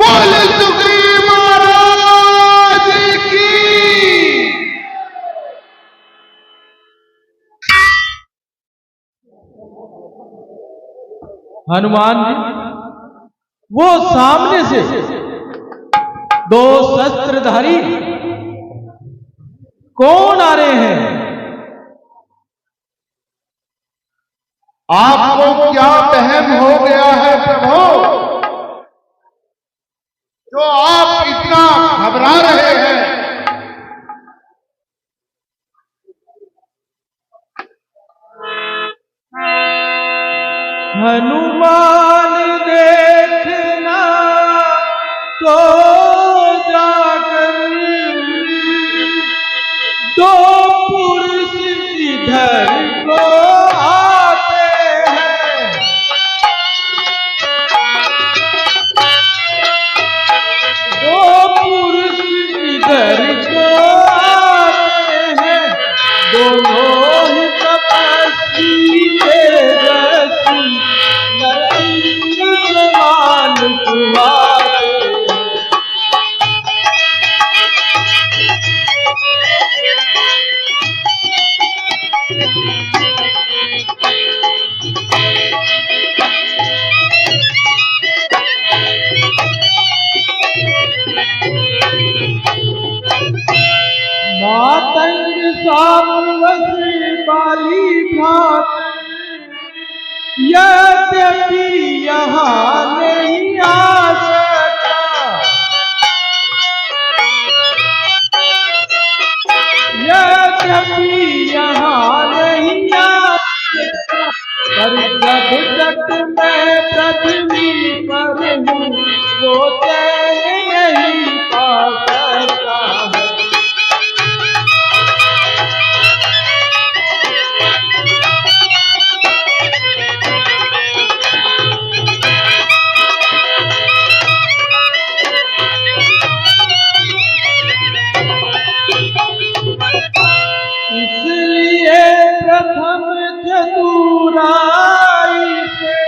बोले सुग्रीव महाराज की। हनुमान जी, वो सामने से दो शस्त्रधारी कौन आ रहे हैं? आपको क्या वहम हो गया है प्रभु, जो आप इतना घबरा रहे हैं? हनुमान देखना तो जाकर दो पुरुष इधर को आते हैं। दो पुरुष इधर को आते हैं, दोनों ही तपस्वी तेजस्वी नरसिंहमान कुमार। मातंग सामवस बाली भात, यद्यपि यहाँ नहीं आ सकता। यद्यपि यहाँ नहीं आ सकता, पर जब तक मैं पृथ्वी पर हूँ वो चैन नहीं पा सकता है। इसलिए प्रथम चतुराई से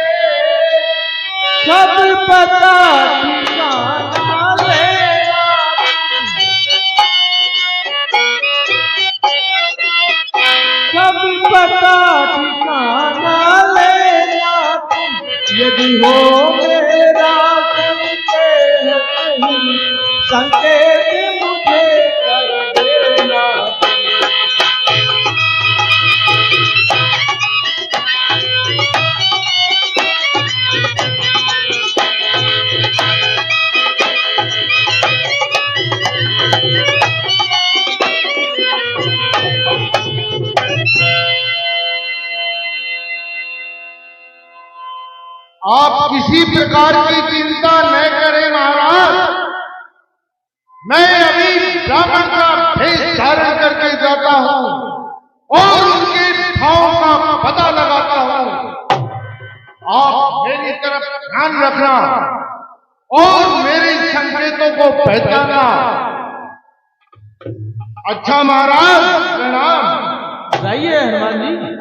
सब पता ठिकाना लेना। सब पता ठिकाना लेना, यदि हो मेरा संदेह कहीं, संकेत मुझे कर देना। आप किसी प्रकार की चिंता न करें महाराज, मैं अभी ब्राह्मण का भेष धारण करके जाता हूं और उनके ठाव का पता लगाता हूं। आप मेरी तरफ ध्यान रखना और मेरे संकेतों को पहचानना। अच्छा महाराज, प्रणाम। जाइए हनुमान जी।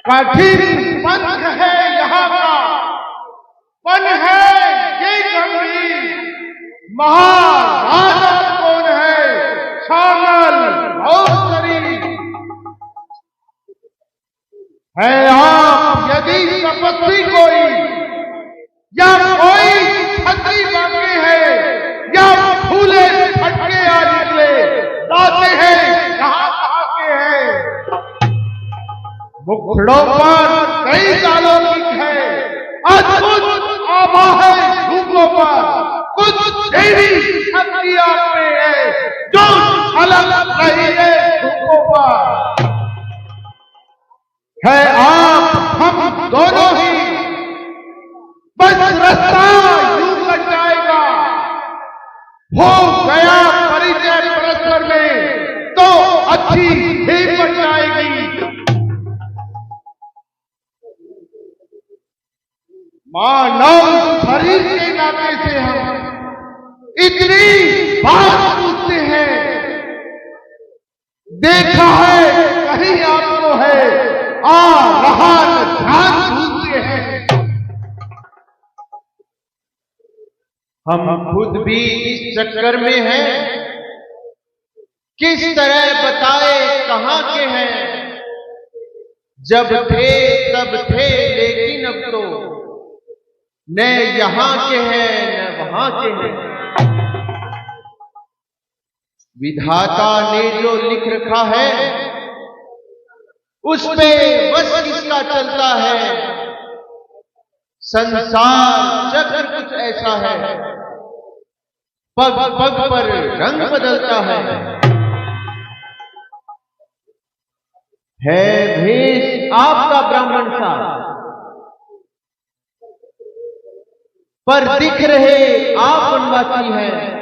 कठिन पंथ है यहाँ का, पन है ये गंभीर, महाराजा कौन है, शामल और शरीर है आप यदि तपस्वी कोई, या कोई छतरी बाकी है, या फूले फटके आ निकले, दाते हैं कहां कहां के हैं, मुखड़ों पर कई अलौकिक है, अद्भुत आभा है रूपों पर, कुछ देवी शक्ति आप में है जो झलक रही है रूपों पर। है आप हम दोनों ही, बस रास्ता यूं कट जाएगा, हो गया परिचय परस्पर में तो अच्छी ही बन जाएगी। मानव शरीर के नाते से हम इतनी बात पूछते हैं, देखा है कहीं आपको है, आ रहा ध्यान भूलते हैं। हम खुद भी इस चक्कर में हैं, किस तरह बताए कहां के हैं, जब थे तब थे लेकिन अब तो न यहां के हैं न वहां के हैं। विधाता ने जो लिख रखा है उस पे बस किसका चलता है, संसार चक्र कुछ ऐसा है, पग पग पर रंग बदलता है भेष आपका ब्राह्मण सा, पर दिख रहे आप वनवासी हैं,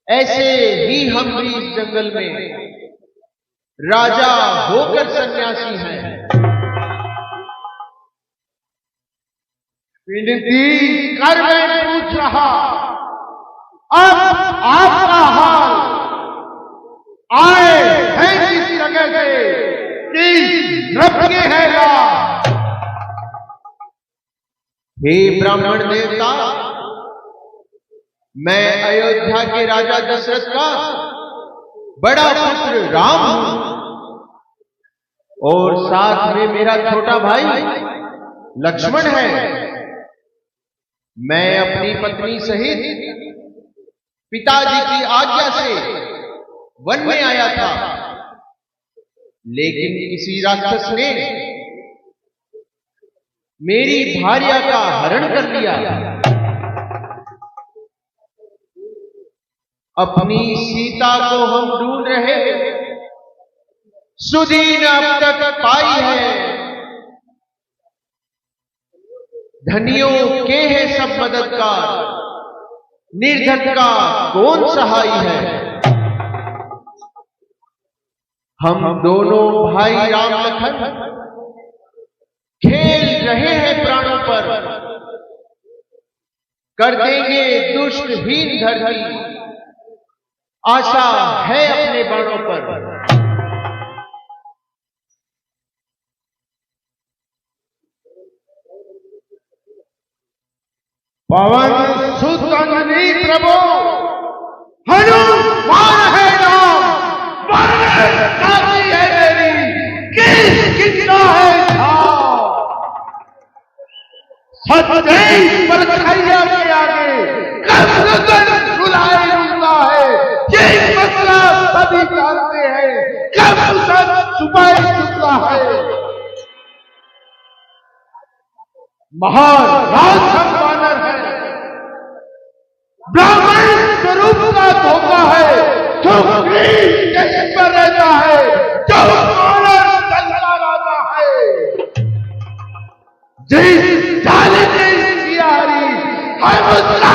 ऐसे ही हम भी इस जंगल में राजा होकर सन्यासी हैं। विनती कर मैं पूछ रहा, अब आपका हाल आए हैं किस जगह से, किस रब के है लाभ। हे ब्राह्मण देवता, मैं अयोध्या के राजा दशरथ का बड़ा पुत्र राम हूं, और साथ में मेरा छोटा भाई लक्ष्मण है। मैं अपनी पत्नी सहित पिताजी की आज्ञा से वन में आया था, लेकिन किसी राक्षस ने मेरी भार्या का हरण कर लिया। अपनी सीता को हम ढूंढ रहे, सुधी न अब तक पाई है। धनियों के हैं सब मददगार, निर्धन का कौन सहाय है। हम दोनों भाई राम लखन खेल रहे हैं प्राणों पर, कर देंगे दुष्टहीन धरती, आशा है अपने बाणों पर। पवन सुत अंजनी प्रभु हनुमान है नाम, है मेरी कितना है सच्चे परखैया के आगे कब नजर रुलाए रुलता है। ये मसला सभी जानते हैं, कब सच छुपाए छुपता है। महाराज हम वानर है, ब्राह्मण स्वरूप का धोखा है, जो यहीं पर रहता है, जो वानर चलता रहता है। जिस जाले ने सियारी हम उसका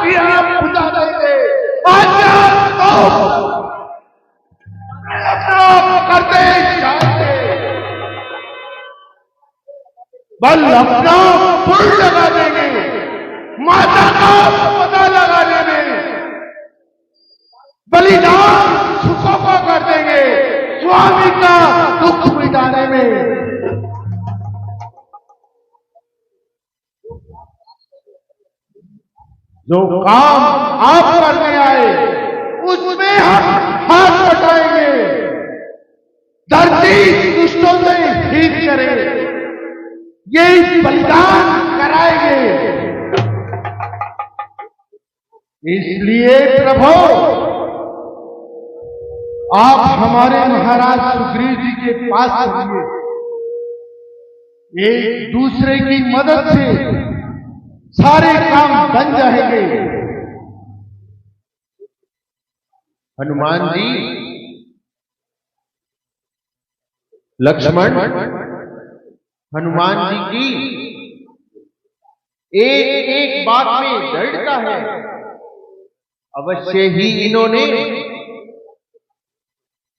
बिहार बुझा देंगे, आज्ञा तो करते जाते, बल अपना फुल लगा देंगे, माता का पता लगाने में, बलिदान सुखों को कर देंगे, स्वामी का दुख मिटाने में। जो काम आप करने आए उसमें हम हाथ बटाएंगे, धरती दुष्टों से ठीक करेंगे, यही बलिदान कराएंगे। इसलिए प्रभु आप हमारे महाराज सुग्रीव जी के पास आइए, एक दूसरे की मदद से सारे काम बन जाएंगे। हनुमान जी, लक्ष्मण, हनुमान जी की एक एक बात में दृढ़ता है। अवश्य ही इन्होंने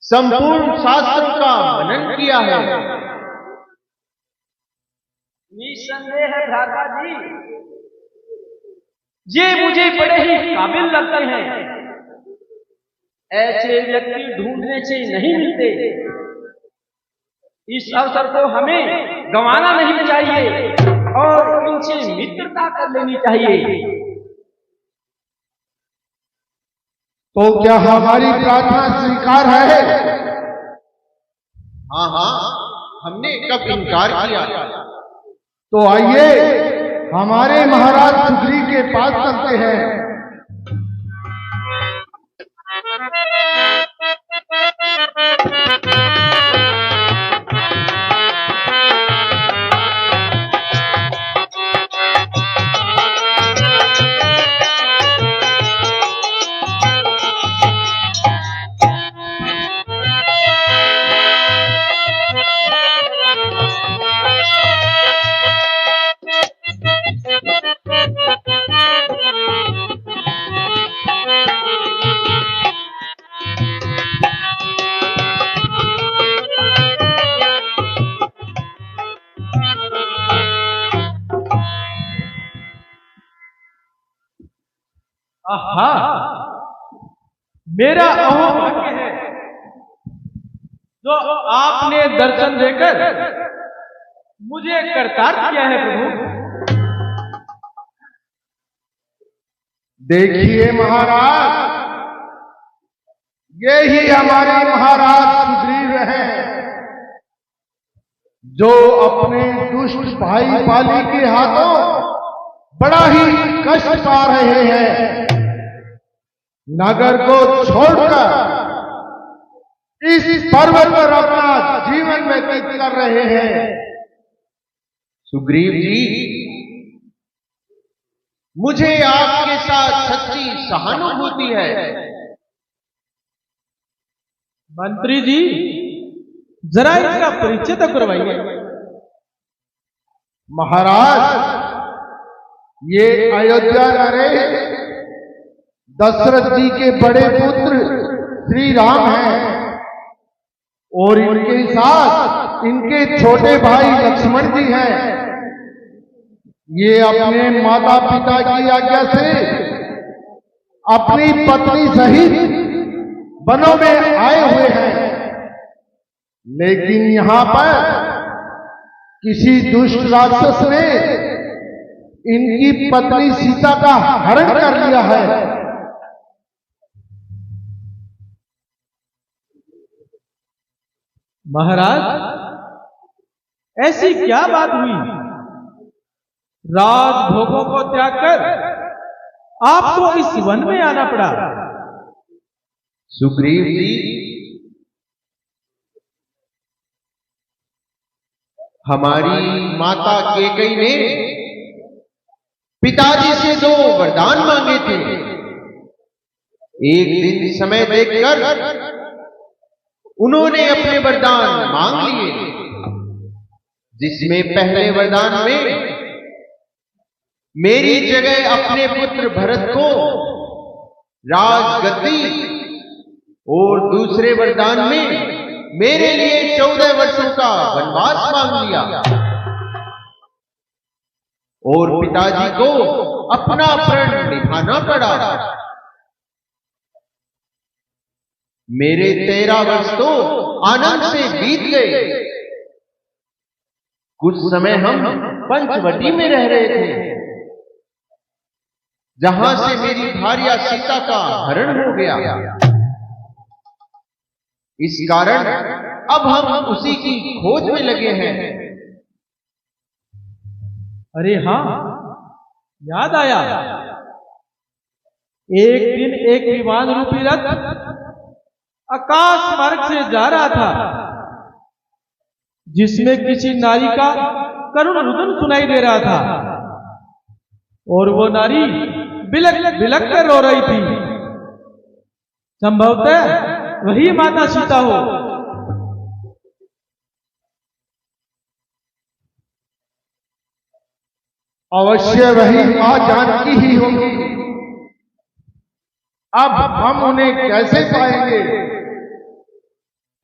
संपूर्ण शास्त्रों का मनन किया है। निसंदेह है भ्राता जी, ये मुझे बड़े ही काबिल लगते हैं। ऐसे व्यक्ति ढूंढने से नहीं मिलते। इस अवसर को हमें गंवाना नहीं चाहिए और इनसे मित्रता कर लेनी चाहिए। तो क्या हमारी प्रार्थना स्वीकार है? हाँ हाँ, हमने कब इनकार किया। तो आइए हमारे महाराज सुग्रीव के पास चलते हैं। आहा, मेरा अहोभाग्य है जो आपने दर्शन देकर मुझे कृतार्थ किया है प्रभु। देखिए महाराज, यही हमारे महाराज सुग्रीव हैं, जो अपने दुष्ट भाई बाली के हाथों बड़ा ही कष्ट पा रहे हैं। नगर को छोड़कर इस पर्वत पर अपना जीवन व्यतीत कर रहे हैं। सुग्रीव जी, मुझे आपके साथ सच्ची सहानुभूति है। मंत्री जी, जरा इसका परिचय तो करवाइए। महाराज, ये अयोध्या नरेश दशरथ जी के बड़े पुत्र श्री राम हैं और इनके साथ इनके छोटे भाई लक्ष्मण जी हैं। ये अपने माता पिता की आज्ञा से अपनी पत्नी सहित वनों में आए हुए हैं, लेकिन यहां पर किसी दुष्ट राक्षस ने इनकी पत्नी सीता का हरण कर लिया है। महाराज, ऐसी क्या बात हुई? राजभोगों को त्याग कर आपको इस वन में आना पड़ा। सुग्रीव जी, हमारी माता कैकेयी ने पिताजी से 2 वरदान मांगे थे। एक दिन समय देखकर उन्होंने अपने वरदान मांग लिए, जिसमें पहले वरदान में मेरी जगह अपने पुत्र भरत को राजगद्दी और दूसरे वरदान में मेरे लिए 14 वर्षों का वनवास मांग लिया और पिताजी को अपना प्रण निभाना पड़ा। मेरे 13 वर्ष तो आनंद से बीत गए। कुछ समय हम पंचवटी में रह रहे थे, जहां से मेरी भार्या सीता का हरण हो गया। इस कारण अब हम उसी की खोज में लगे हैं। अरे हाँ, याद आया। एक दिन एक विमान रूपी रथ आकाश मार्ग से जा रहा था, जिसमें किसी नारी का करुण रुदन सुनाई दे रहा था, और वो नारी बिलक बिलक कर रो रही थी। संभवतः वही माता सीता हो। अवश्य वही मां जानकी ही होगी। अब हम उन्हें कैसे पाएंगे?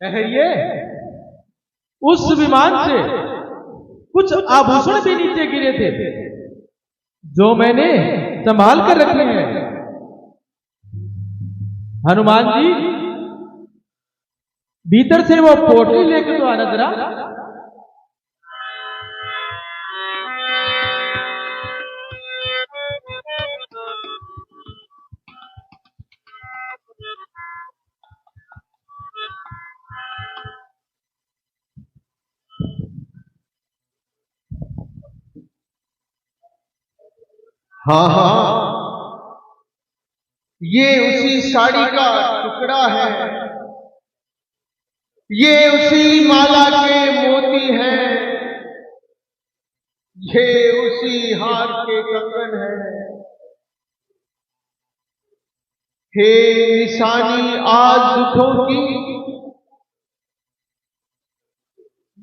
ठहरिए, उस विमान से कुछ आभूषण भी नीचे गिरे थे, जो मैंने संभाल कर रखे हैं। हनुमान जी, भीतर से वो पोटली लेकर तो आना जरा। हाँ हाँ, ये उसी साड़ी का टुकड़ा है, ये उसी माला के मोती हैं, ये उसी हार के कंगन है। हे निशानी आज दुखों की,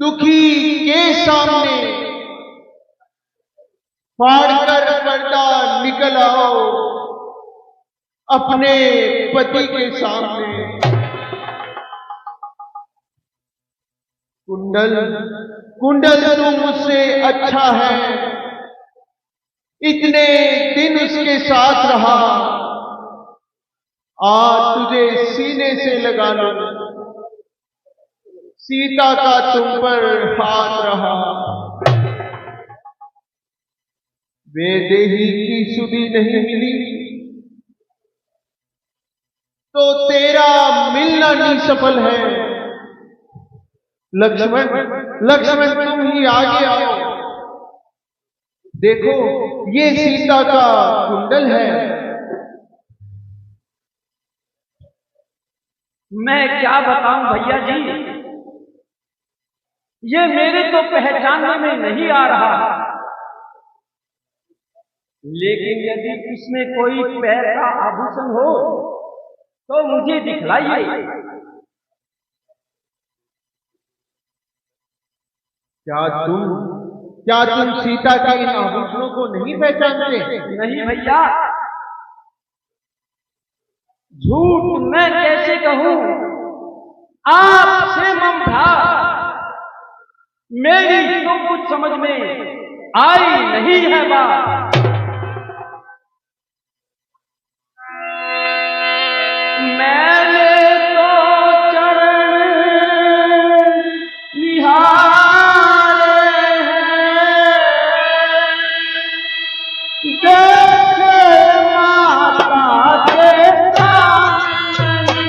दुखी के सामने फाड़कर पर्दा निकल आओ अपने पति के सामने। कुंडल कुंडल तू मुझसे अच्छा है, इतने दिन उसके साथ रहा, आज तुझे सीने से लगा लो, सीता का तुम पर हाथ रहा। वैदेही की सुधि नहीं मिली तो तेरा मिलना नहीं सफल है। लक्ष्मण लक्ष्मण तुम ही आगे आओ, देखो ये सीता का कुंडल है। मैं क्या बताऊं भैया जी, ये मेरे तो पहचानने में नहीं आ रहा, लेकिन यदि इसमें कोई पैर का आभूषण हो तो मुझे दिखलाइए। क्या तुम सीता के इन आभूषणों को नहीं पहचानते? नहीं भैया, झूठ मैं कैसे कहूं, आपसे मम था, मेरी तो कुछ समझ में आई नहीं है बात। मैंने तो चरण निहारे हैं, देखे माता के सामने,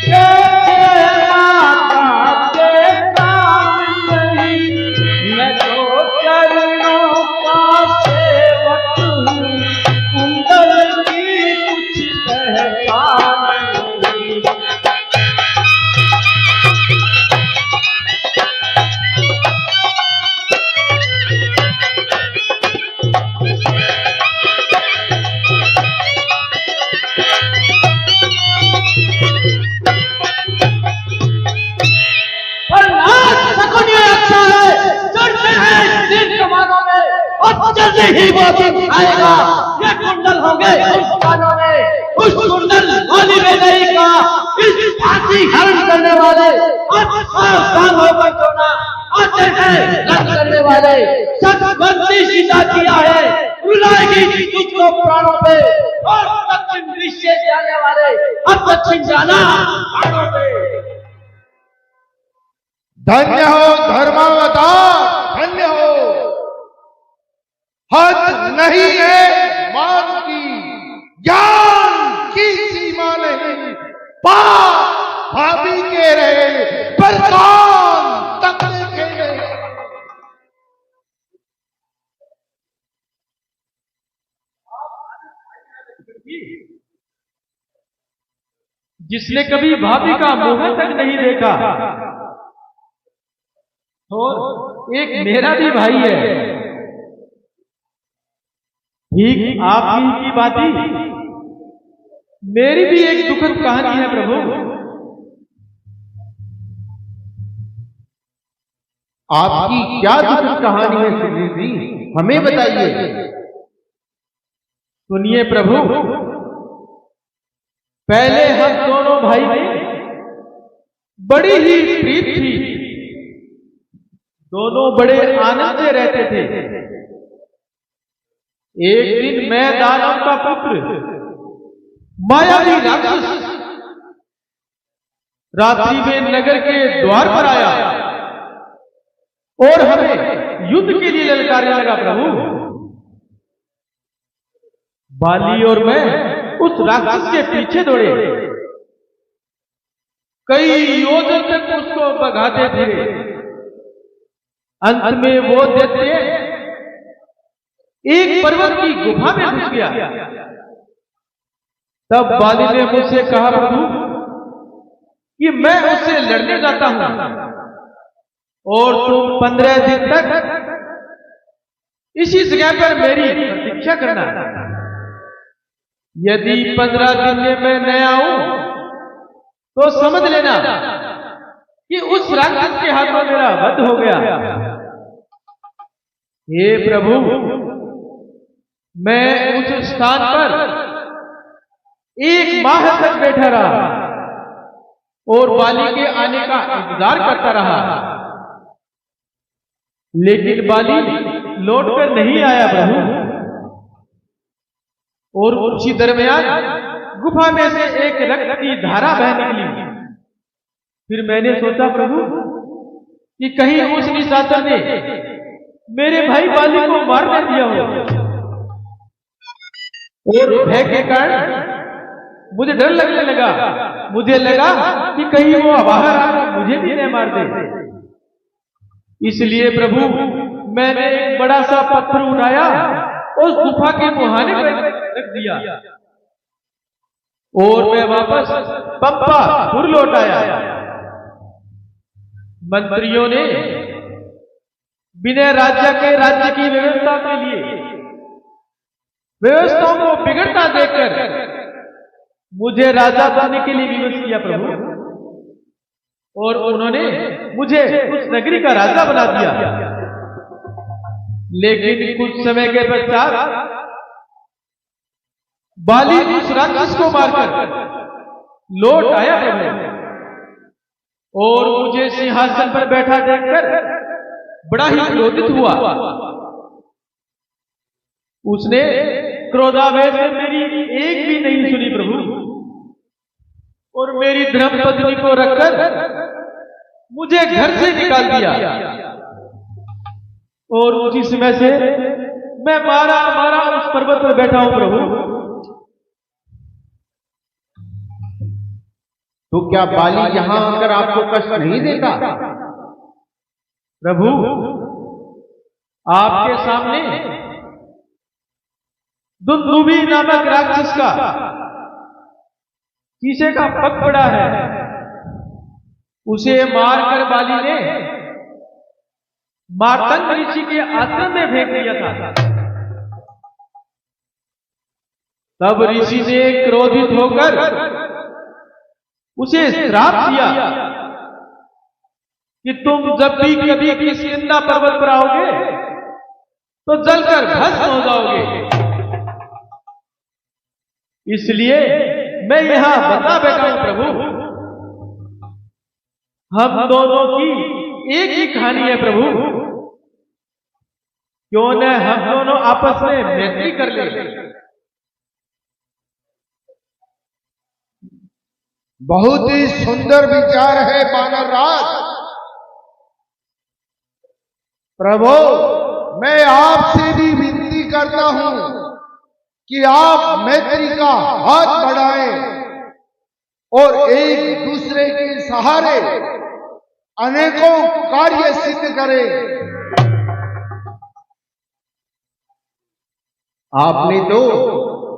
देखे माता के सामने, मैं तो चरणों का सेवक हूँ, कुंडल की कुछ पहचान नहीं। और नाच शकुन ये अच्छा है, चढ़ते हैं दिन कमानों में, और जल्दी ही वो दिन आएगा, ये कुंडल होंगे उस कानों में, उस कुंडल वाली वैदेही का, इस फांसी हरण करने वाले, और सावधान होकर सोना, आते हैं रद्द करने वाले, सतवंती सीता किया है, रुलाएगी तुझको प्राणों पे, और दक्षिण दिश से जाने वाले, अब दक्षिण जाना प्राणों पे। धन्य हो धर्मावतार, धन्य हो। नहीं है मान की, ज्ञान की सीमा नहीं। बाप भाभी के रहे पर काम तक देखे नहीं। जिसने कभी भाभी का मुंह तक नहीं देखा, और एक मेरा भी भाई है, ठीक आपकी की बात ही मेरी भी एक दुखद कहानी है प्रभु। आपकी क्या दुखद कहानी है सुग्रीव जी, हमें बताइए। सुनिए प्रभु, पहले हम दोनों भाई में बड़ी ही प्रीत थी, दोनों बड़े आनंद से रहते थे। एक दिन मैं दानव का पुत्र मायावी राक्षस रात्रि में नगर के द्वार पर आया और हमें युद्ध के लिए ललकारने लगा प्रभु। बाली और मैं उस राक्षस के पीछे दौड़े, कई योजन तक उसको भगाते थे। अंत में वो दैत्य एक पर्वत की गुफा में घुस गया। तब बाली ने मुझसे कहा प्रभु कि मैं उससे लड़ने जाता हूं और तुम 15 दिन तक इसी जगह पर मेरी प्रतीक्षा करना। यदि 15 दिन में मैं न आऊं तो समझ लेना कि उस राक्षस के हाथों मेरा वध हो गया। हे प्रभु, मैं उस स्थान पर 1 माह तक बैठा रहा और बाली के आने का इंतजार करता रहा, लेकिन बाली लौटकर नहीं आया प्रभु। और उसी दरमियान गुफा में से एक रक्त की धारा बह निकली। फिर मैंने सोचा प्रभु कि कहीं उस निशाचर ने मेरे भाई बाली को मार न दिया हो। और भय के कारण मुझे डर लगने लगा। मुझे लगा कि कहीं वो बाहर आकर मुझे भी न मार दे। इसलिए प्रभु मैंने एक बड़ा सा पत्थर उठाया, उस गुफा के मुहाने पर रख दिया और मैं वापस पंपापुर लौट आया। मंत्रियों ने बिना राज्य की व्यवस्था के लिए व्यवस्थाओं को बिगड़ता देखकर मुझे राजा बनने के लिए विवश किया प्रभु, और उन्होंने मुझे उस नगरी का राजा बना दिया। लेकिन कुछ समय के पश्चात बाली उस राक्षस को मारकर लौट आया प्रभु, और मुझे सिंहासन पर बैठा देखकर बड़ा ही क्रोधित हुआ। उसने क्रोधावेश में मेरी एक भी नहीं सुनी प्रभु, और मेरी धर्मपत्नी को रखकर मुझे घर से निकाल दिया। और उसी समय से मैं मारा उस पर्वत पर बैठा हूं प्रभु। तो क्या बाली यहां आकर आपको कष्ट नहीं देता? प्रभु, आपके सामने दुंदुभी नामक राक्षस का शीशे का पग पड़ा है। उसे मारकर बाली ने मार्तंड ऋषि के आश्रम में फेंक दिया था। तब ऋषि ने क्रोधित होकर उसे श्राप दिया कि तुम जब भी कभी किष्किंधा पर्वत पर आओगे तो जलकर भस्म हो जाओगे। इसलिए मैं यहां बता बैठा हूं प्रभु, हम दोनों की एक ही कहानी है प्रभु। क्यों न हम दोनों आपस में मैत्री कर ले। बहुत ही सुंदर विचार है बानर राज। प्रभु, मैं आपसे भी विनती करता हूं कि आप मैत्री का हाथ बढ़ाएं और एक दूसरे के सहारे अनेकों कार्य सिद्ध करें। आपने तो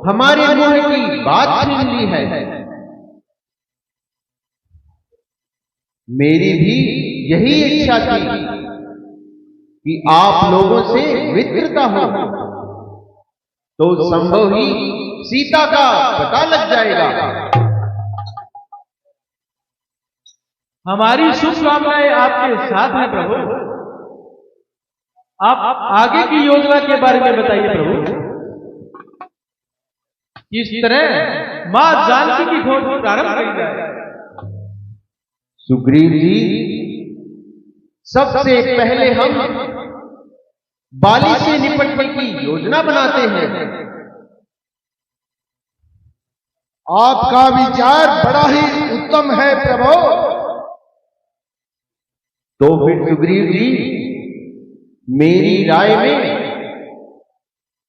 हमारे मुंह की बात छीन ली है। मेरी भी यही इच्छा थी कि आप लोगों से मित्रता हो, तो संभव ही सीता का पता लग जाएगा। हमारी शुभकामनाएं आपके साथ हैं प्रभु। आप आगे की योजना के बारे में बताइए प्रभु। इस तरह मां जानकी की खोज प्रारंभ करी जाए। सुग्रीव जी, सबसे पहले हम बाली से निपटने की योजना बनाते हैं। आपका विचार बड़ा ही उत्तम है प्रभु। तो फिर सुग्रीव जी, मेरी राय में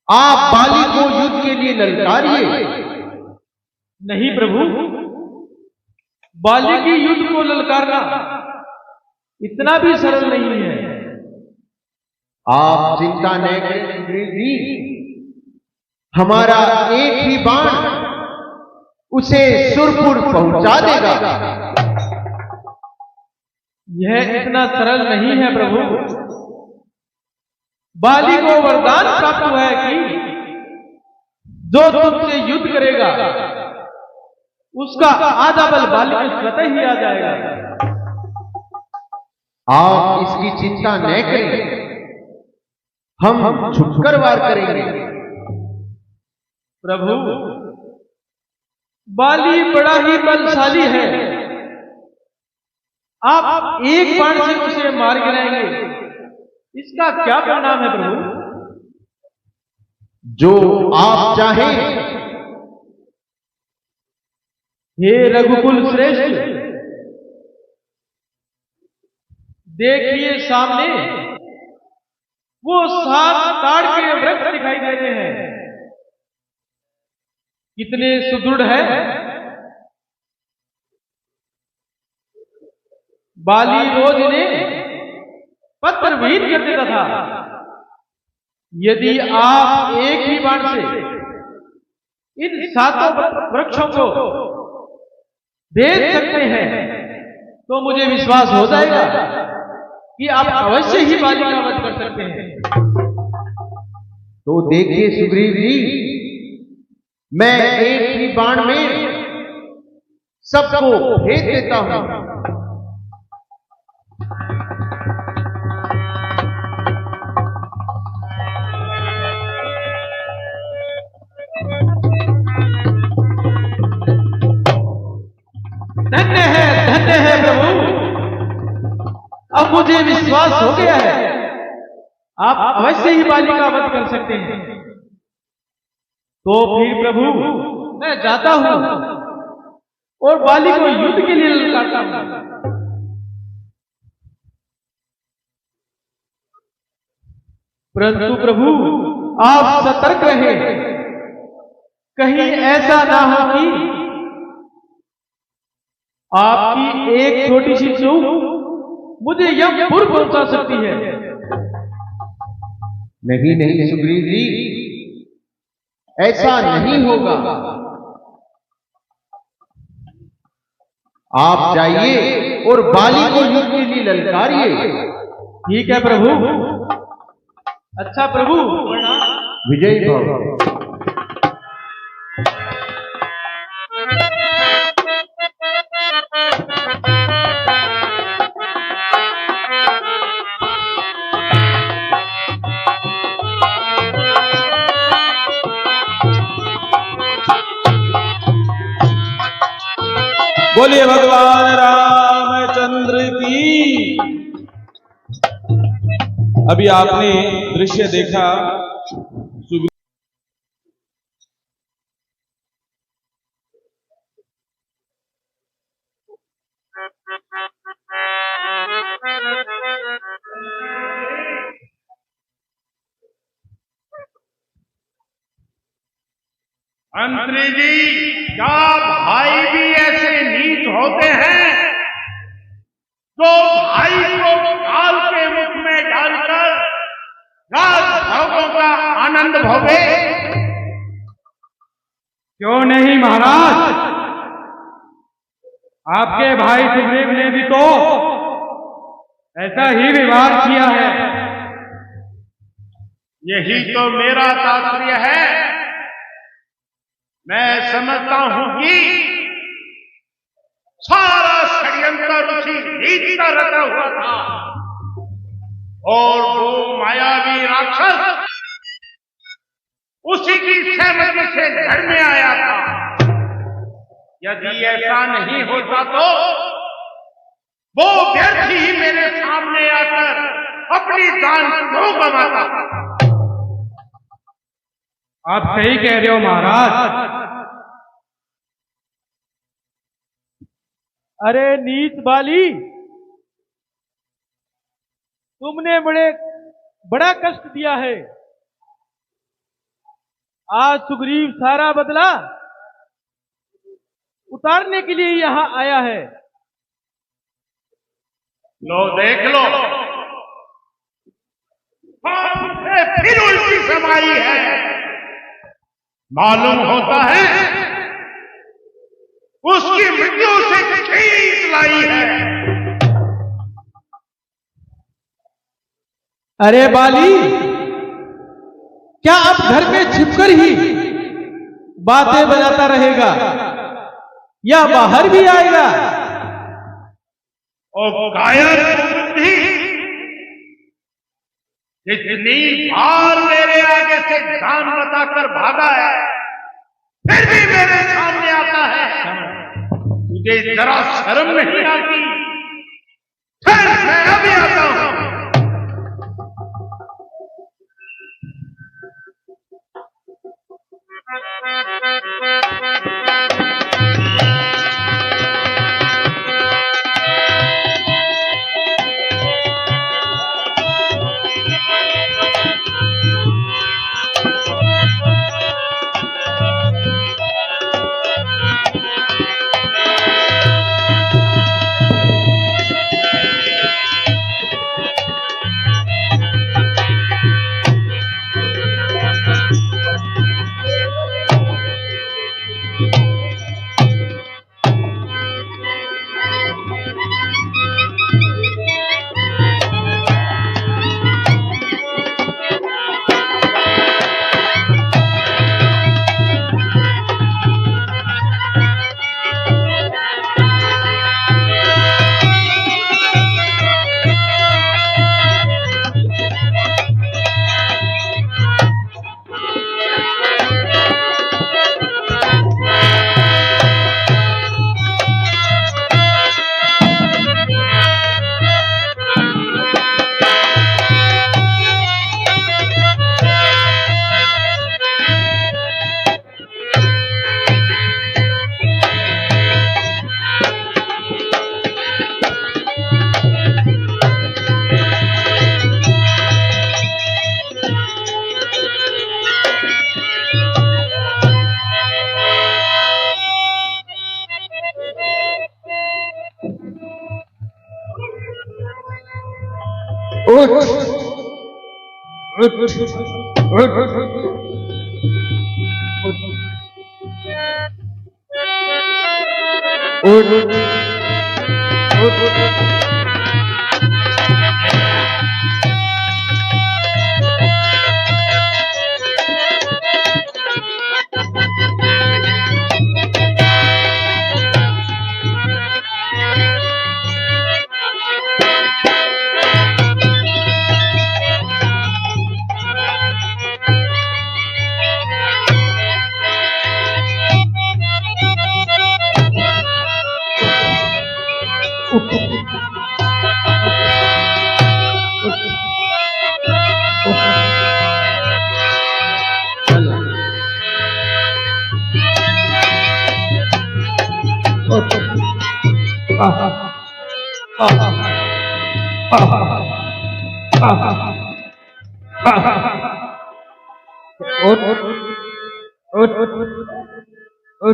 आप बाली को युद्ध के लिए ललकारिए। नहीं प्रभु, बाली की युद्ध को ललकारना इतना भी सरल नहीं है। आप चिंता न करें सुग्रीव जी, हमारा एक ही बाण उसे सुरपुर पहुंचा देगा। यह इतना सरल नहीं है प्रभु। बाली को वरदान प्राप्त हुआ है कि जो तुमसे युद्ध करेगा उसका आधा बल बाली को स्वतः ही आ जाएगा। आप इसकी चिंता न करें, हम छुपकर वार करेंगे। प्रभु, बाली बड़ा ही बलशाली है। आप एक बाण से उसे मार गिराएंगे, इसका क्या परिणाम है प्रभु? जो आप चाहें। हे रघुकुल श्रेष्ठ, देखिए सामने वो 7 ताड़ के वृक्ष दिखाई देते हैं। कितने सुदृढ़ है। बाली रोज इन्हें पत्र विहीन कर देता था। यदि आप एक ही बाण से इन 7 वृक्षों को भेद सकते हैं तो मुझे विश्वास हो जाएगा कि आप अवश्य ही बाली का वध कर सकते हैं। तो देखिए सुग्रीव जी, मैं एक ही बाण में सबको भेद देता हूं। धन्य है प्रभु। अब मुझे विश्वास हो गया है, आप अवश्य ही बाली का वध कर सकते हैं। तो फिर प्रभु, मैं जाता हूं और बाली को युद्ध के लिए ललकारता हूं। परंतु प्रभु, आप सतर्क रहें, कहीं ऐसा ना हो कि आपकी एक छोटी सी चूक मुझे यमपुर पहुंचा सकती है। नहीं नहीं सुग्रीव जी, ऐसा नहीं होगा। आप जाइए और बाली को युद्ध के लिए ललकारिए। ठीक है प्रभु। अच्छा प्रभु, विजय भव। बोलिए भगवान रामचंद्र की। अभी आपने दृश्य देखा, मंत्री जी, क्या भाई भी ऐसे नीच होते हैं जो भाई को काल के मुख में डालकर राज भोगों का आनंद भोगे? क्यों नहीं महाराज, आपके भाई सुग्रीव ने भी तो ऐसा ही व्यवहार किया है। यही तो मेरा तात्पर्य है। मैं समझता हूं कि सारा षड्यंत्र उसी नीति का रचा हुआ था और वो मायावी राक्षस उसी की सहमति से घर में आया था। यदि ऐसा नहीं होता तो वो व्यर्थ ही मेरे सामने आकर अपनी जान क्यों गंवाता? आप सही कह रहे हो महाराज। अरे नीच बाली, तुमने बड़ा कष्ट दिया है। आज सुग्रीव सारा बदला उतारने के लिए यहां आया है। लो देख लो, फिर उल्टी समाई है। मालूम होता है उसकी मृत्यु से खींच लाई है। अरे बाली, क्या अब घर में छिपकर ही बातें बजाता रहेगा या बाहर भी आएगा? और कायर बुद्धि, जितनी बार मेरे आगे से जान बताकर भागा है, फिर भी मेरे सामने आता है। तुझे जरा शर्म नहीं आती? फिर मैं अभी आता हूं। उठ हे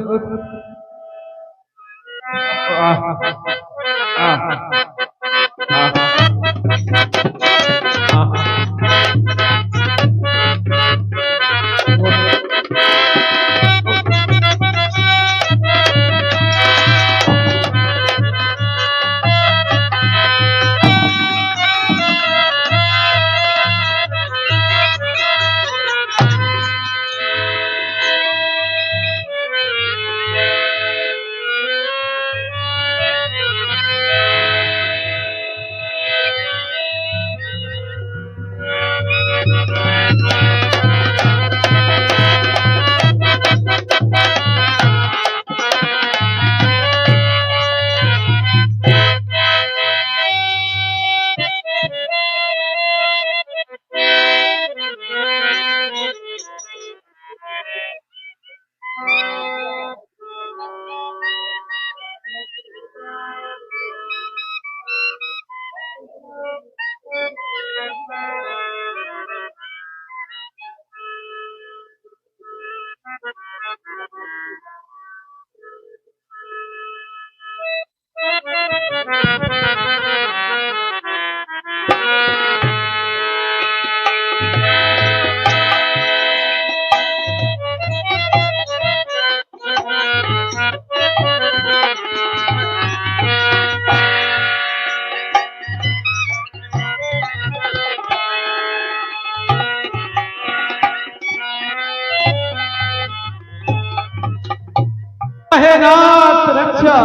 नाथ रक्षा,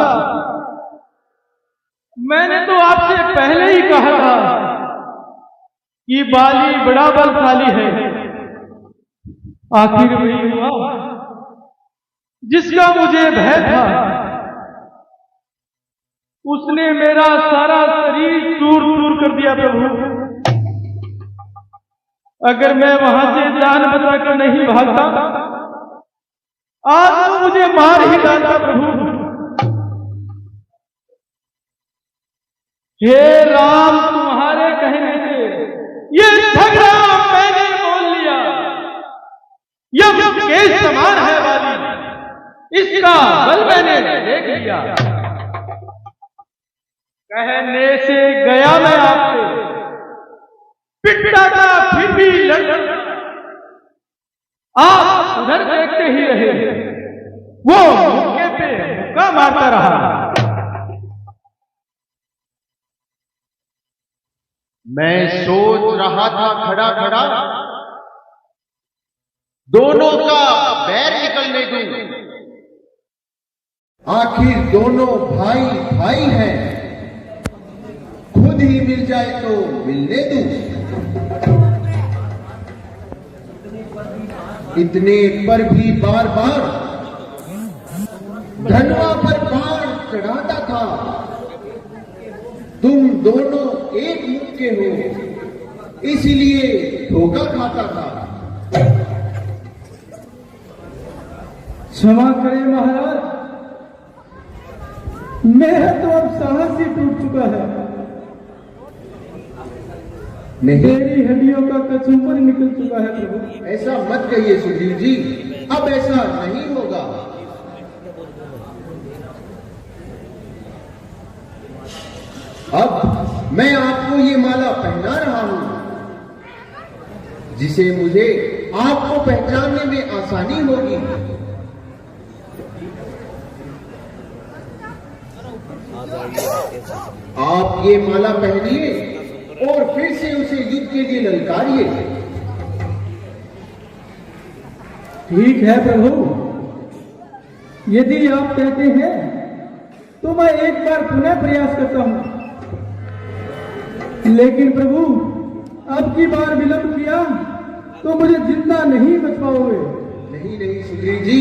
मैंने तो आपसे पहले ही कहा था कि बाली बड़ा बलशाली है। आखिर वही हुआ जिसका मुझे भय था। उसने मेरा सारा शरीर चूर चूर कर दिया प्रभु। अगर मैं वहां से जान बचाकर नहीं भागता, आज तो मुझे मार ही डालता प्रभु। हे राम, तुम्हारे कहने से ये झगड़ा मैंने बोल लिया। यम के समान है वाली, इसका बल मैंने देख लिया। कहने से गया मैं आपसे, पिटता था फिर भी लड़, आप उधर देखते ही रहे। वो मुक्के पे मुक्का मारता रहा। मैं सोच रहा था खड़ा खड़ा, दोनों का बैर निकलने दूं। आखिर दोनों भाई भाई हैं, खुद ही मिल जाए तो मिलने दूं। इतने पर भी बार बार धनवा पर बाण चढ़ाता था। तुम दोनों एक मुख के हो, इसलिए धोखा खाता था। क्षमा करें महाराज, मेरा तो अब साहस ही टूट चुका है। नहीं, मेरी हड्डियों का कचूपर निकल चुका है प्रभु। ऐसा मत कहिए सुधीर जी, अब ऐसा नहीं होगा। अब मैं आपको ये माला पहना रहा हूं, जिसे मुझे आपको पहचानने में आसानी होगी। आप ये माला पहनिए और फिर से उसे युद्ध के लिए ललकारिए। ठीक है प्रभु, यदि आप कहते हैं तो मैं एक बार पुनः प्रयास करता हूं। लेकिन प्रभु, अब की बार विलंब किया तो मुझे जिंदा नहीं बच पाओगे। नहीं नहीं सुग्रीव जी,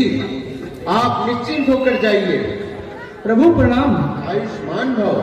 आप निश्चिंत होकर जाइए। प्रभु प्रणाम। आयुष्मान भव।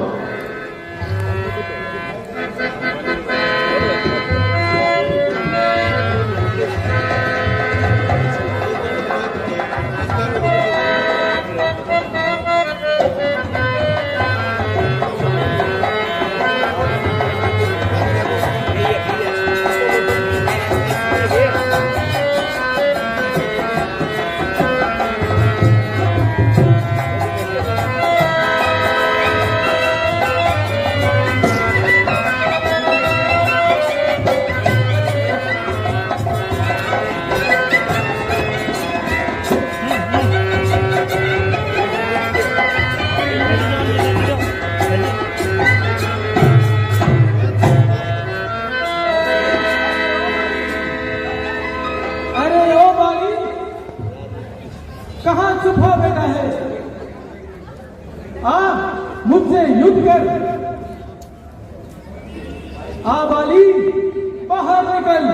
वाली बाहर निकल।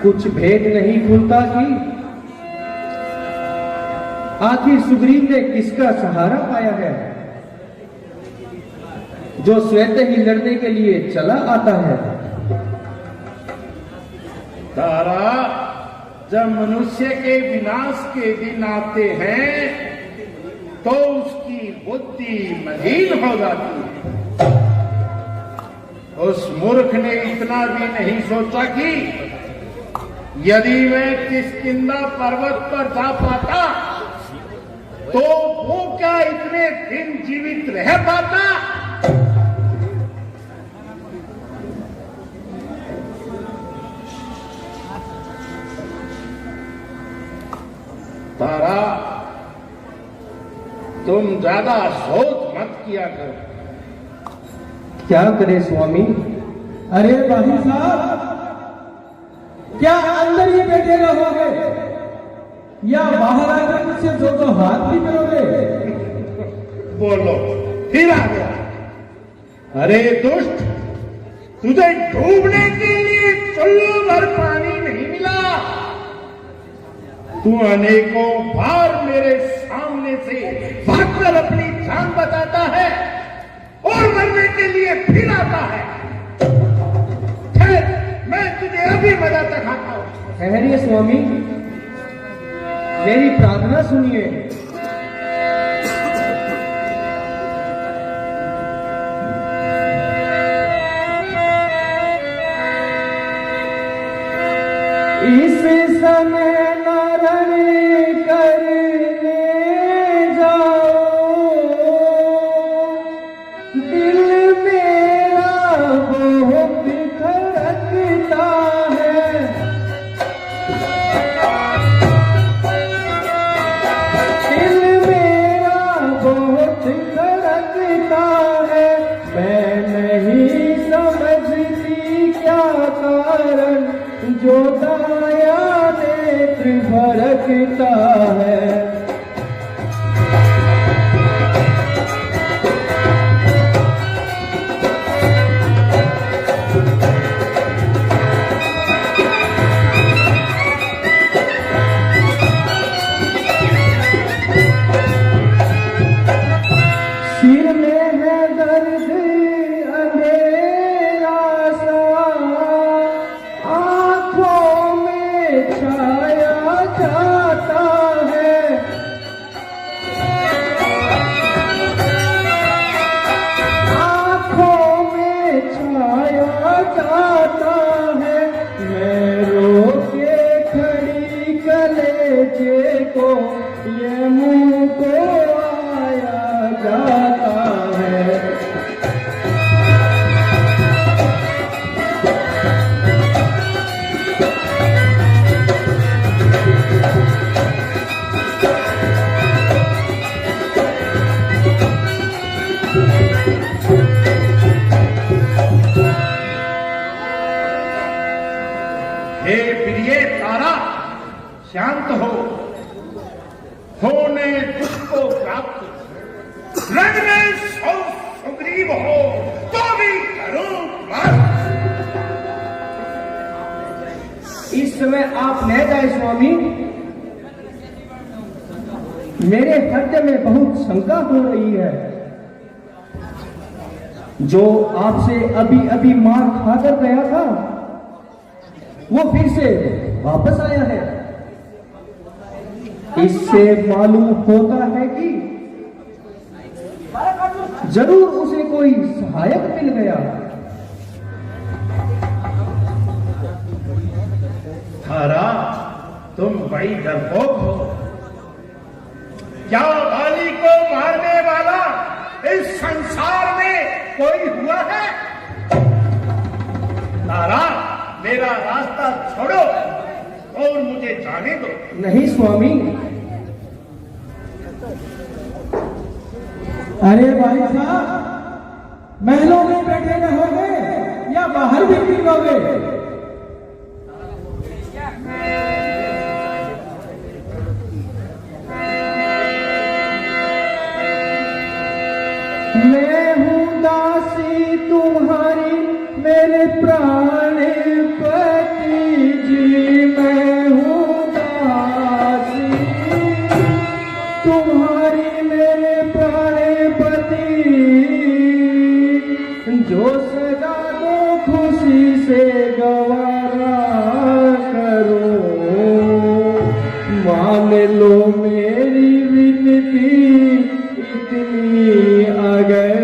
कुछ भेद नहीं खुलता कि आखिर सुग्रीव ने किसका सहारा पाया है, जो स्वतः ही लड़ने के लिए चला आता है। तारा, जब मनुष्य के विनाश के दिन आते हैं तो उसकी बुद्धि मलिन हो जाती है। उस मूर्ख ने इतना भी नहीं सोचा कि यदि मैं किष्किंधा पर्वत पर जा पाता तो वो क्या इतने दिन जीवित रह पाता। तारा, तुम ज्यादा सोच मत किया करो। क्या करे स्वामी? अरे भाई साहब, क्या अंदर ही बैठे रहोगे या बाहर आकर मुझसे दो हाथ भी करोगे? बोलो, फिर आ गया। अरे दुष्ट, तुझे डूबने के लिए चुल्लू भर पानी नहीं मिला। तू अनेकों बार मेरे सामने से भागकर अपनी जान बचाता है और मरने के लिए फिर आता है। मैं तुझे अभी मजा दिखाता हूं। ठहरिए स्वामी, मेरी प्रार्थना सुनिए। इस समय नारण करने जाओ, दिल मेरा बहुत धड़कता है। दिल मेरा बहुत धड़कता है, मैं नहीं समझती क्या कारण जो दाया नेत्र भड़कता है। सिर में है दर्द अंधेरा सा, आंखों में कलेजे को ये मुंह को आया जाता है। हे प्रिय तारा, शांत हो, होने दुख को प्राप्त, रंग में सुग्रीव हो तो भी करो मत। इस समय आप न जाए स्वामी, मेरे हृदय में बहुत शंका हो रही है। जो आपसे अभी अभी मार खाकर गया था वो फिर से वापस आया है। इससे मालूम होता है कि जरूर उसे कोई सहायक मिल गया। तारा, तुम बड़ी डरपोक हो। क्या बाली को मारने वाला इस संसार में कोई हुआ है? तारा, मेरा रास्ता छोड़ो और मुझे जाने दो। नहीं स्वामी। अरे भाई साहब, महलों में बैठे रहोगे या बाहर भी निकलोगे? मैं हूँ दासी तुम्हारी मेरे प्राण पति जी, मैं हूँ दासी तुम्हारी मेरे प्राण पति, जो सदा को खुशी से गवारा करो। मान लो मेरी विनती इतनी, अगर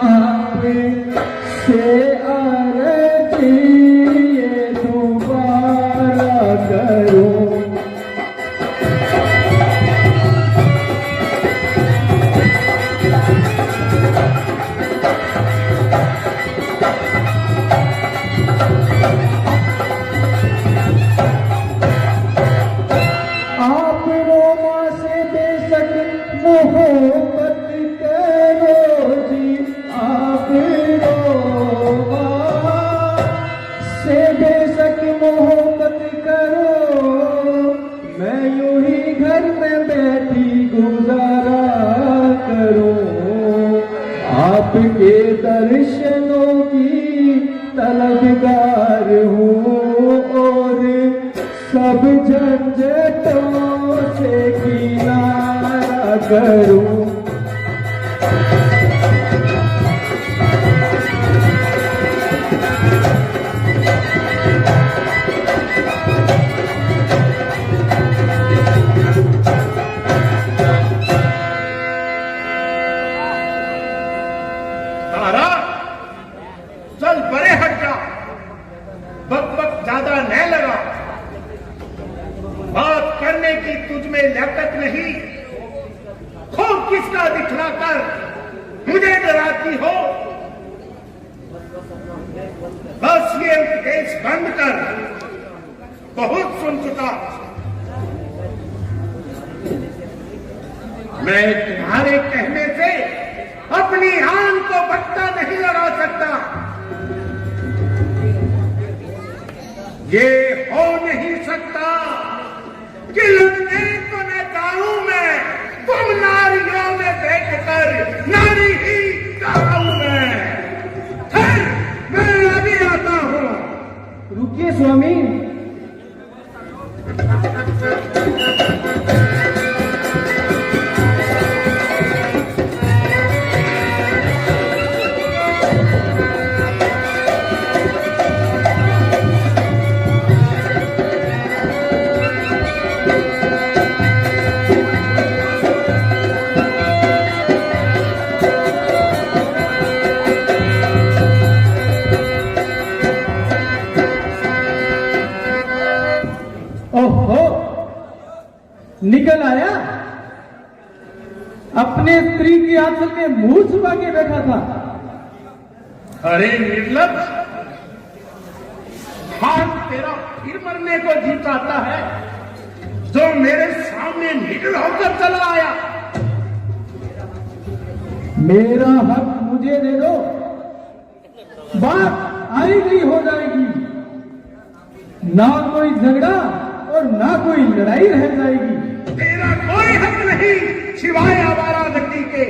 आप से अर्जी ये दोबारा करो। आप रोमा से बेशक मोहब्बत करो जी, आप रोमा से बेशक मोहब्बत करो। मैं यूं ही घर में बैठी गुजारा करूं। आपके दर्शनों की तलबगार हूँ और सब झंझटों से किनारा करूं। तारा, चल बड़े हट जा, बक बक ज्यादा न लगा। बात करने की तुझ में लियाकत नहीं, खूब किसका दिखलाकर मुझे डराती हो। बस ये उपदेश बंद कर, बहुत सुन चुका। मैं तुम्हारे कहने से अपनी आन को बट्टा नहीं लगा सकता। ये हो नहीं सकता कि लड़ने को न जाऊं मैं, तुम नारियों में देखकर नारी ही कहूं मैं। फिर मैं अभी आता हूं। रुकिए स्वामी। ओहो, निकल आया। अपने स्त्री की आंचल में मुंह छुपा के बैठा था। अरे निर्लज, हाथ तेरा फिर मरने को जी चाहता है जो मेरे सामने निकल होकर चला आया। मेरा हक मुझे दे दो, बात आएगी हो जाएगी। ना कोई झगड़ा और ना कोई लड़ाई रह जाएगी। तेरा कोई हक नहीं सिवाय आवारागर्दी के।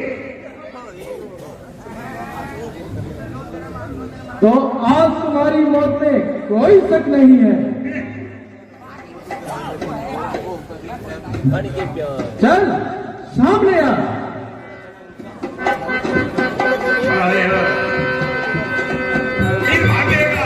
तो आज तुम्हारी मौत में कोई शक नहीं है। चल सामने आ। फिर भागेगा।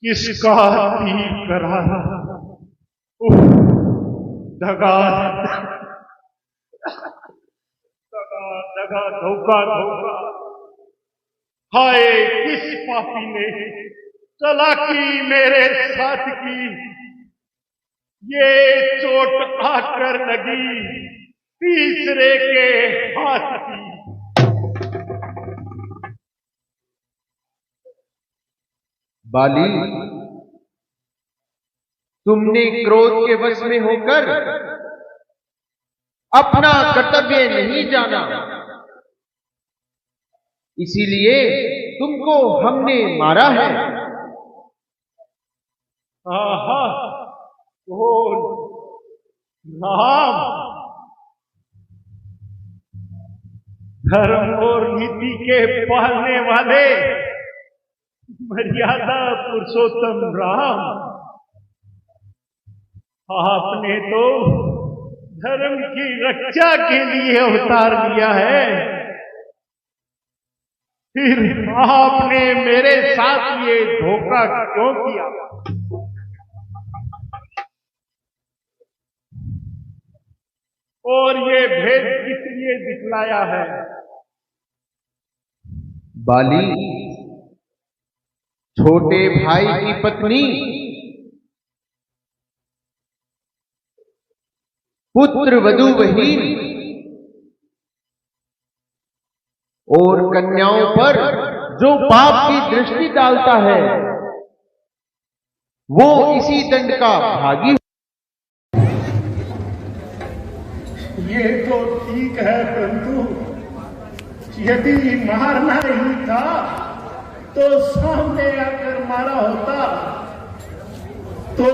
किसका तीर करारा, दगा दगा दगा धोखा धोखा। हाय किस पापी ने चालाकी मेरे साथ की, ये चोट आकर लगी तीसरे के हाथ की। बाली, तुमने क्रोध के वश में होकर अपना कर्तव्य नहीं जाना, इसीलिए तुमको हमने मारा है। आहा, कौन? राम। धर्म और नीति के पालने वाले मर्यादा पुरुषोत्तम राम, आपने तो धर्म की रक्षा के लिए अवतार लिया है, फिर आपने मेरे साथ ये धोखा क्यों किया? और ये भेद किस लिए दिखलाया है? बाली, छोटे भाई की पत्नी पुत्र वधू वहीन और कन्याओं पर जो पाप की दृष्टि डालता है वो इसी दंड का भागी। ये तो ठीक है, परंतु यदि मारना ही था तो सामने आकर मारा होता, तो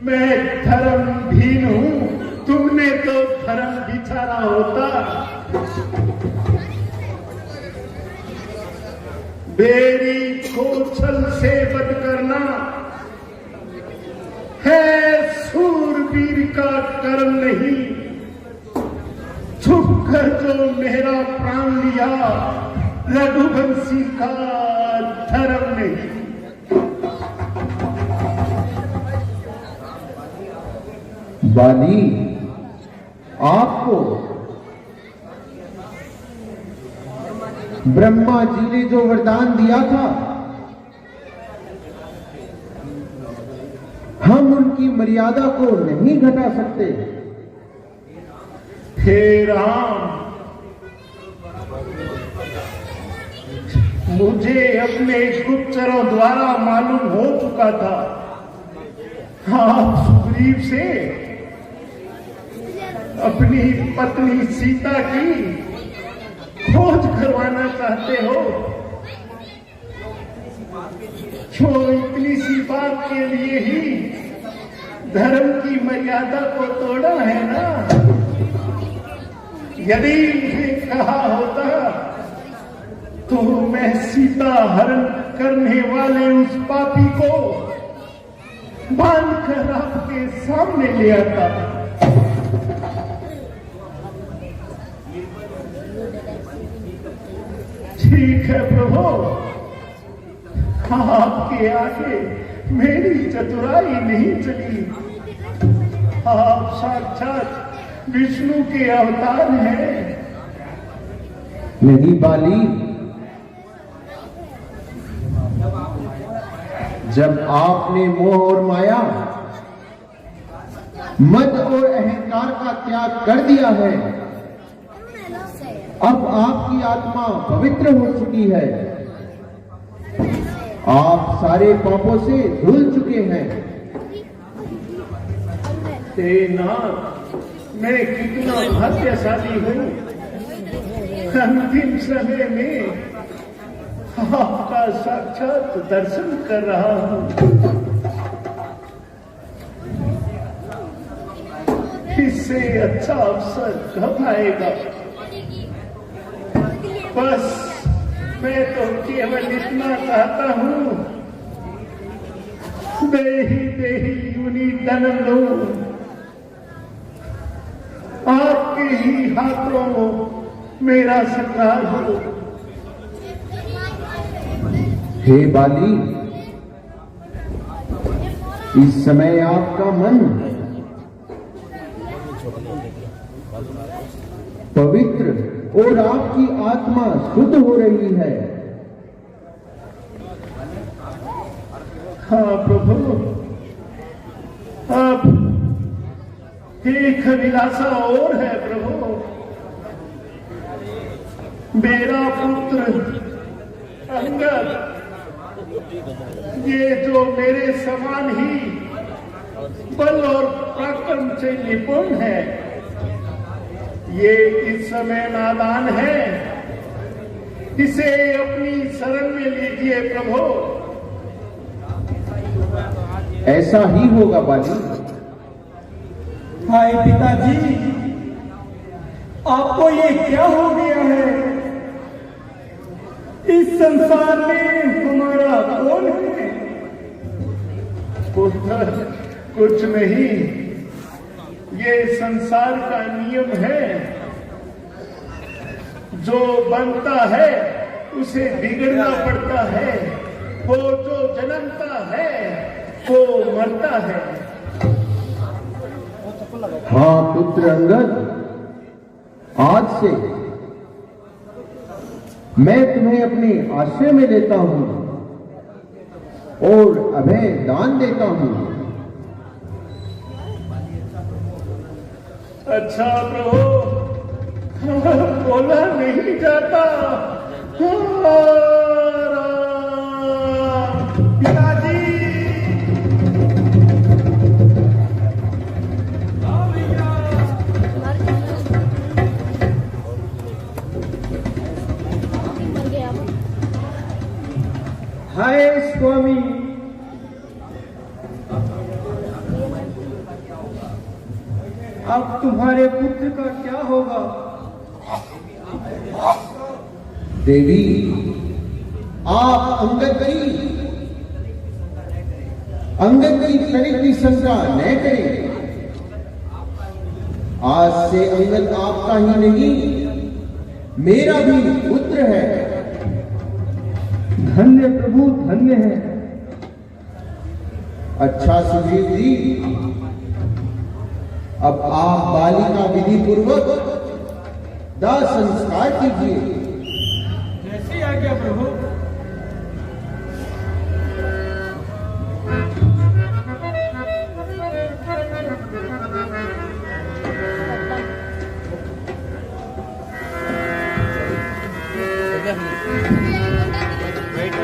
मैं धर्महीन हूं, तुमने तो धर्म बिचारा होता। बेरी को छल से बद करना है सूरवीर का कर्म नहीं, छुप कर जो मेरा प्राण लिया रघुवंशी का धर्म नहीं। बाली, आपको ब्रह्मा जी ने जो वरदान दिया था, हम उनकी मर्यादा को नहीं घटा सकते। हे राम, मुझे अपने गुप्तचरों द्वारा मालूम हो चुका था, आप सुग्रीव से अपनी पत्नी सीता की खोज करवाना चाहते हो। क्यों इतनी सी बात के लिए ही धर्म की मर्यादा को तोड़ा है ना? यदि मुझे कहा होता तो मैं सीता हरण करने वाले उस पापी को बांधकर आपके सामने ले आता। ठीक है प्रभु, आपके आगे मेरी चतुराई नहीं चली। आप साक्षात विष्णु के अवतार हैं। नहीं बाली, जब आपने मोह और माया, मद और अहंकार का त्याग कर दिया है, अब आपकी आत्मा पवित्र हो चुकी है, आप सारे पापों से धुल चुके हैं। हे नाथ, मैं कितना भाग्यशाली हूँ, अंतिम समय में आपका साक्षात दर्शन कर रहा हूँ। इससे अच्छा अवसर कब आएगा? बस मैं तो केवल इतना चाहता हूँ, देही यूनी जन्म लूं, आपके ही हाथों मेरा संग्राम हो। हे बाली, इस समय आपका मन पवित्र और आपकी आत्मा शुद्ध हो रही है। हाँ प्रभु, अब एक अभिलाषा और है प्रभु। मेरा पुत्र अंगद, ये जो मेरे समान ही बल और पराक्रम से निपुण है, ये इस समय नादान है, इसे अपनी शरण में लीजिए प्रभु। ऐसा ही होगा बाली। हाय पिताजी, आपको ये क्या हो गया है? इस संसार में हमारा कौन है? पुत्र, कुछ नहीं, ये संसार का नियम है। जो बनता है उसे बिगड़ना पड़ता है, वो जो जन्मता है वो मरता है। हाँ पुत्र अंगद, आज से मैं तुम्हें अपने आश्रय में लेता हूं और अभय दान देता हूं। अच्छा प्रभु, बोला नहीं जाता। पिताजी, हाय स्वामी, अब तुम्हारे पुत्र का क्या होगा? देवी, आप अंगद की शरीर की शंका न करें। आज से अंगद आपका ही नहीं, मेरा भी पुत्र है। धन्य प्रभु, धन्य है। अच्छा सुग्रीव जी, अब आप बालिका विधि पूर्वक दाह संस्कार कीजिए। जैसी आज्ञा प्रभु। वेट